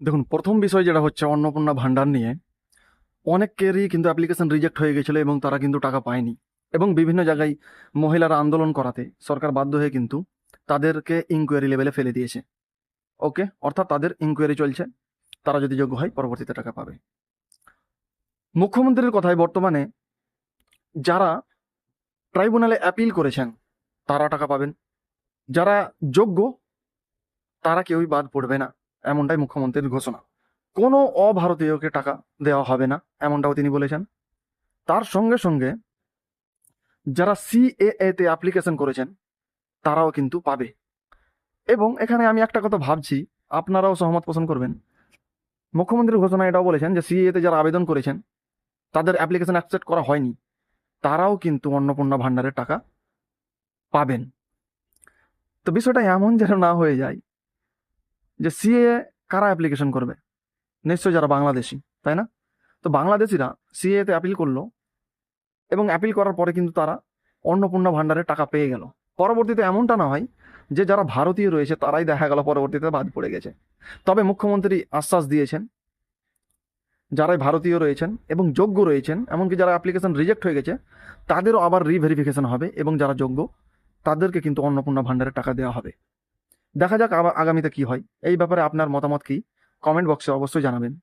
দেখুন, প্রথম বিষয় যেটা হচ্ছে অন্নপূর্ণা ভান্ডার নিয়ে অনেকেরই কিন্তু অ্যাপ্লিকেশন রিজেক্ট হয়ে গেছিলো এবং তারা কিন্তু টাকা পায়নি। এবং বিভিন্ন জায়গায় মহিলারা আন্দোলন করাতে সরকার বাধ্য হয়ে কিন্তু তাদেরকে ইনকোয়ারি লেভেলে ফেলে দিয়েছে। ওকে, অর্থাৎ তাদের ইনকোয়ারি চলছে, তারা যদি যোগ্য হয় পরবর্তীতে টাকা পাবে। মুখ্যমন্ত্রীর কথায় বর্তমানে যারা ট্রাইব্যুনালে অ্যাপিল করেছেন তারা টাকা পাবেন, যারা যোগ্য তারা কেউই বাদ পড়বে না, এমনটাই মুখ্যমন্ত্রীর ঘোষণা। কোনো অভারতীয়কে টাকা দেওয়া হবে না, এমনটাও তিনি বলেছেন। তার সঙ্গে সঙ্গে যারা সিএএ তে অ্যাপ্লিকেশন করেছেন তারাও কিন্তু পাবে। এবং এখানে আমি একটা কথা ভাবছি, আপনারাও সহমত পোষণ করবেন। মুখ্যমন্ত্রীর ঘোষণা এটাও বলেছেন যে সিএএ তে যারা আবেদন করেছেন তাদের অ্যাপ্লিকেশন অ্যাকসেপ্ট করা হয়নি, তারাও কিন্তু অন্নপূর্ণা ভান্ডারের টাকা পাবেন। তো বিষয়টা এমন যেন না হয়ে যায় যে সিএএ কারা অ্যাপ্লিকেশন করবে, নিশ্চয়ই যারা বাংলাদেশি, তাই না? তো বাংলাদেশিরা সিএএ তে অ্যাপিল করলো এবং অ্যাপিল করার পরে কিন্তু তারা অন্নপূর্ণা ভান্ডারের টাকা পেয়ে গেল। পরবর্তীতে এমনটা না হয় যে যারা ভারতীয় রয়েছে তারাই দেখা গেল পরবর্তীতে বাদ পড়ে গেছে। তবে মুখ্যমন্ত্রী আশ্বাস দিয়েছেন যারাই ভারতীয় রয়েছেন এবং যোগ্য রয়েছেন, এমনকি যারা অ্যাপ্লিকেশন রিজেক্ট হয়ে গেছে তাদেরও আবার রিভেরিফিকেশন হবে এবং যারা যোগ্য তাদেরকে কিন্তু অন্নপূর্ণা ভান্ডারের টাকা দেওয়া হবে। দেখা যাক আগামীতে কি হয়। এই ব্যাপারে আপনার মতামত কি, কমেন্ট বক্সে অবশ্যই জানাবেন।